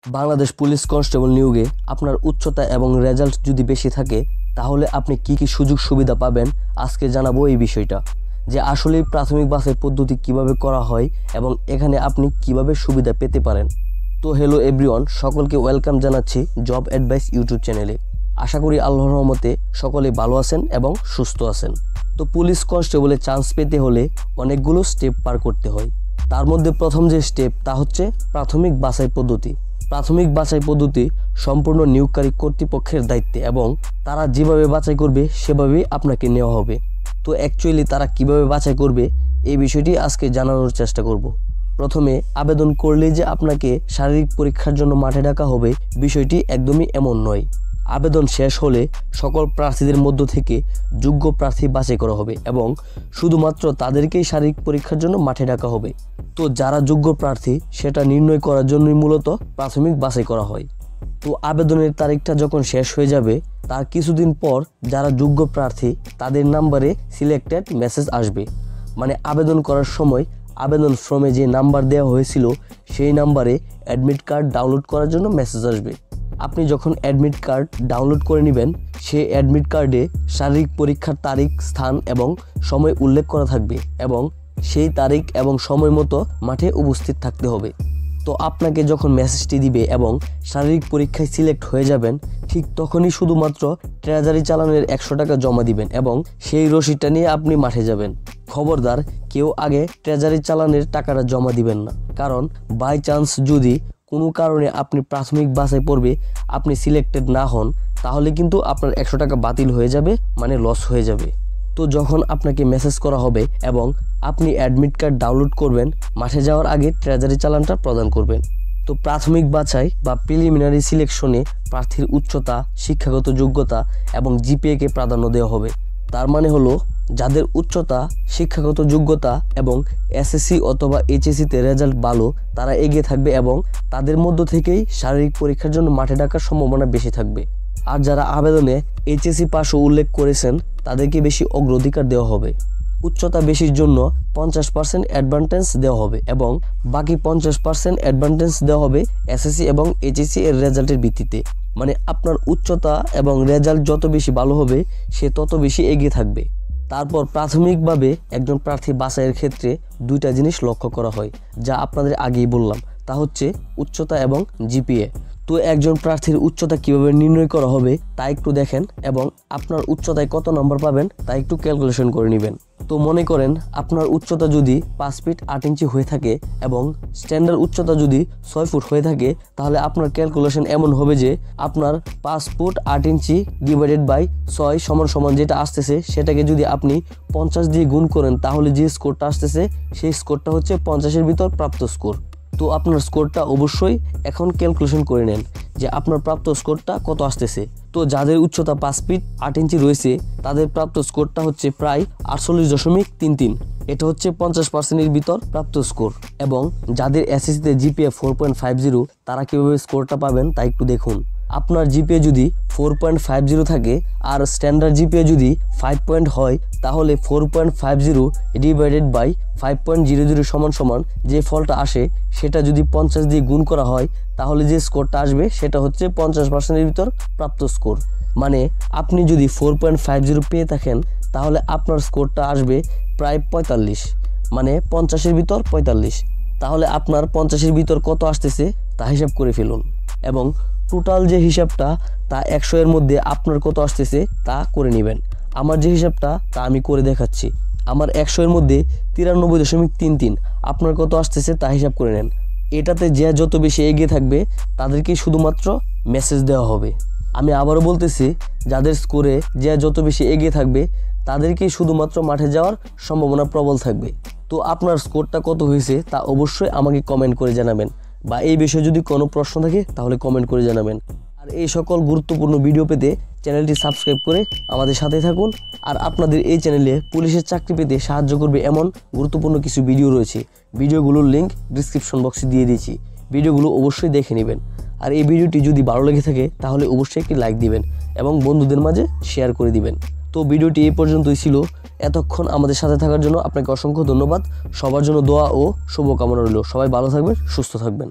Bangladesh police constable নিয়োগে আপনার উচ্চতা এবং রেজাল্ট যদি বেশি থাকে তাহলে আপনি কি কি সুযোগ সুবিধা পাবেন আজকে জানাবো এই বিষয়টা, যে আসলে প্রাথমিক বাছাই পদ্ধতি কিভাবে করা হয় এবং এখানে আপনি কিভাবে সুবিধা পেতে পারেন। তো হ্যালো এভরিওয়ান, সকলকে ওয়েলকাম জানাচ্ছি জব অ্যাডভাইস ইউটিউব চ্যানেলে। আশা করি আল্লাহর রহমতে সকলে ভালো আছেন এবং সুস্থ আছেন। তো পুলিশ কনস্টেবলে চান্স পেতে হলে অনেকগুলো স্টেপ পার করতে হয়। তার মধ্যে প্রথম যে স্টেপ তা হচ্ছে প্রাথমিক বাছাই পদ্ধতি। প্রাথমিক বাছাই পদ্ধতি সম্পূর্ণ নিয়োগকারী কর্তৃপক্ষের দায়িত্বে এবং তারা যেভাবে বাছাই করবে সেভাবেই আপনাকে নেওয়া হবে। তো অ্যাকচুয়ালি তারা কিভাবে বাছাই করবে এই বিষয়টি আজকে জানানোর চেষ্টা করব। প্রথমে আবেদন করলেই যে আপনাকে শারীরিক পরীক্ষার জন্য মাঠে ডাকা হবে বিষয়টি একদমই এমন নয়। আবেদন শেষ হলে সকল প্রার্থীদের মধ্য থেকে যোগ্য প্রার্থী বাছাই করা হবে এবং শুধুমাত্র তাদেরকেই শারীরিক পরীক্ষার জন্য মাঠে ডাকা হবে। তো যারা যোগ্য প্রার্থী সেটা নির্ণয় করার জন্যই মূলত প্রাথমিক বাছাই করা হয়। তো আবেদনের তারিখটা যখন শেষ হয়ে যাবে তার কিছুদিন পর যারা যোগ্য প্রার্থী তাদের নাম্বারে সিলেক্টেড মেসেজ আসবে। মানে আবেদন করার সময় আবেদন ফর্মে যে নাম্বার দেওয়া হয়েছিল সেই নাম্বারে অ্যাডমিট কার্ড ডাউনলোড করার জন্য মেসেজ আসবে। আপনি যখন অ্যাডমিট কার্ড ডাউনলোড করে নেবেন সেই অ্যাডমিট কার্ডে শারীরিক পরীক্ষার তারিখ, স্থান এবং সময় উল্লেখ করা থাকবে এবং সেই তারিখ এবং সময় মতো মাঠে উপস্থিত থাকতে হবে। তো আপনাকে যখন মেসেজটি দিবে এবং শারীরিক পরীক্ষায় সিলেক্ট হয়ে যাবেন ঠিক তখনই শুধুমাত্র ট্রেজারি চালানের 100 টাকা জমা দিবেন এবং সেই রসিদটা নিয়ে আপনি মাঠে যাবেন। খবরদার কেউ আগে ট্রেজারি চালানের টাকাটা জমা দিবেন না, কারণ বাই চান্স যদি কোনো কারণে আপনি প্রাথমিক বাছাই পড়বে আপনি সিলেক্টেড না হন তাহলে কিন্তু আপনার 100 টাকা বাতিল হয়ে যাবে, মানে লস হয়ে যাবে। তো যখন আপনাকে মেসেজ করা হবে এবং আপনি অ্যাডমিট কার্ড ডাউনলোড করবেন মাঠে যাওয়ার আগে ট্রেজারি চালানটা প্রদান করবেন। তো প্রাথমিক বাছাই বা প্রিলিমিনারি সিলেকশনে প্রার্থীর উচ্চতা, শিক্ষাগত যোগ্যতা এবং জিপিএকে প্রাধান্য দেওয়া হবে। তার মানে হলো যাদের উচ্চতা, শিক্ষাগত যোগ্যতা এবং এসএসসি অথবা এইচএসসিতে রেজাল্ট ভালো তারা এগিয়ে থাকবে এবং তাদের মধ্য থেকেই শারীরিক পরীক্ষার জন্য মাঠে ডাকার সম্ভাবনা বেশি থাকবে। আর যারা আবেদনে এইচএসসি পাসও উল্লেখ করেছেন তাদেরকে বেশি অগ্রাধিকার দেওয়া হবে। উচ্চতা বেশির জন্য 50% অ্যাডভান্টেজ দেওয়া হবে এবং বাকি 50% অ্যাডভান্টেজ দেওয়া হবে এসএসসি এবং এইচএসসি এর রেজাল্টের ভিত্তিতে। মানে আপনার উচ্চতা এবং রেজাল্ট যত বেশি ভালো হবে সে তত বেশি এগিয়ে থাকবে। তারপর প্রাথমিকভাবে একজন প্রার্থী বাছাইয়ের ক্ষেত্রে দুইটা জিনিস লক্ষ্য করা হয় যা আপনাদের আগেই বললাম, তা হচ্ছে উচ্চতা এবং জিপিএ। তো একজন প্রার্থীর উচ্চতা কিভাবে নির্ণয় করা হবে তা একটু দেখেন এবং আপনার উচ্চতায় কত নম্বর পাবেন তা একটু ক্যালকুলেশন করে নেবেন। তো মনে করেন আপনার উচ্চতা যদি 5 ফিট 8 ইঞ্চি হয়ে থাকে এবং স্ট্যান্ডার্ড উচ্চতা যদি 6 ফুট হয়ে থাকে তাহলে আপনার ক্যালকুলেশন এমন হবে যে আপনার 5 ফুট 8 ইঞ্চি ডিভাইডেড বাই 6 সমান যেটা আসতেছে সেটাকে যদি আপনি 50 দিয়ে গুণ করেন তাহলে যে স্কোরটা আসতেছে সেই স্কোরটা হচ্ছে 50-এর ভিতর প্রাপ্ত স্কোর। তো আপনার স্কোরটা অবশ্যই এখন ক্যালকুলেশন করে নেন যে আপনার প্রাপ্ত স্কোরটা কত আসতেছে। তো যাদের উচ্চতা 5 ফিট 8 ইঞ্চি রয়েছে তাদের প্রাপ্ত স্কোরটা হচ্ছে প্রায় 48.33। এটা হচ্ছে 50%-এর ভিতর প্রাপ্ত স্কোর। এবং যাদের এসএসসিতে জিপিএ 4.50 তারা কীভাবে স্কোরটা পাবেন তা একটু দেখুন। আপনার জিপিএ যদি 4.50 থাকে আর স্ট্যান্ডার্ড জিপিএ যদি 5 পয়েন্ট হয় তাহলে 4.50 ডিভাইডেড বাই 5.00 সমান যে ফলটা আসে সেটা যদি 50 দিয়ে গুণ করা হয় তাহলে যে স্কোরটা আসবে সেটা হচ্ছে 50%-এর ভিতর প্রাপ্ত স্কোর। মানে আপনি যদি 4.50 পেয়ে থাকেন তাহলে আপনার স্কোরটা আসবে প্রায় 45, মানে 50-এর ভিতর 45। তাহলে আপনার 50-এর ভিতর কত আসতেছে তা হিসাব করে ফেলুন এবং টোটাল যে হিসাবটা তা 100-এর মধ্যে আপনার কত আসতেছে তা করে নেবেন। আমার যে হিসাবটা তা আমি করে দেখাচ্ছি। আমার 100-এর মধ্যে 93.33, আপনার কত আসতেছে তা হিসাব করে নেন। এটাতে যে যত বেশি এগিয়ে থাকবে তাদেরকে শুধুমাত্র মেসেজ দেওয়া হবে। আমি আবারও বলতেছি, যাদের স্কোরে যে যত বেশি এগিয়ে থাকবে তাদেরকেই শুধুমাত্র মাঠে যাওয়ার সম্ভাবনা প্রবল থাকবে। তো আপনার স্কোরটা কত হয়েছে তা অবশ্যই আমাকে কমেন্ট করে জানাবেন, বা এই বিষয়ে যদি কোনো প্রশ্ন থাকে তাহলে কমেন্ট করে জানাবেন। আর এই সকল গুরুত্বপূর্ণ ভিডিও পেতে চ্যানেলটি সাবস্ক্রাইব করে আমাদের সাথে থাকুন। আর আপনাদের এই চ্যানেলে পুলিশের চাকরি পেতে সাহায্য করবে এমন গুরুত্বপূর্ণ কিছু ভিডিও রয়েছে। ভিডিওগুলোর লিঙ্ক ডিসক্রিপশন বক্সে দিয়ে দিয়েছি, ভিডিওগুলো অবশ্যই দেখে নেবেন। আর এই ভিডিওটি যদি ভালো লেগে থাকে তাহলে অবশ্যই একটি লাইক দিবেন এবং বন্ধুদের মাঝে শেয়ার করে দিবেন। তো ভিডিওটি এই পর্যন্তই ছিল। এতক্ষণ আমাদের সাথে থাকার জন্য আপনাকে অসংখ্য ধন্যবাদ। সবার জন্য দোয়া ও শুভকামনা রইল। সবাই ভালো থাকবেন, সুস্থ থাকবেন।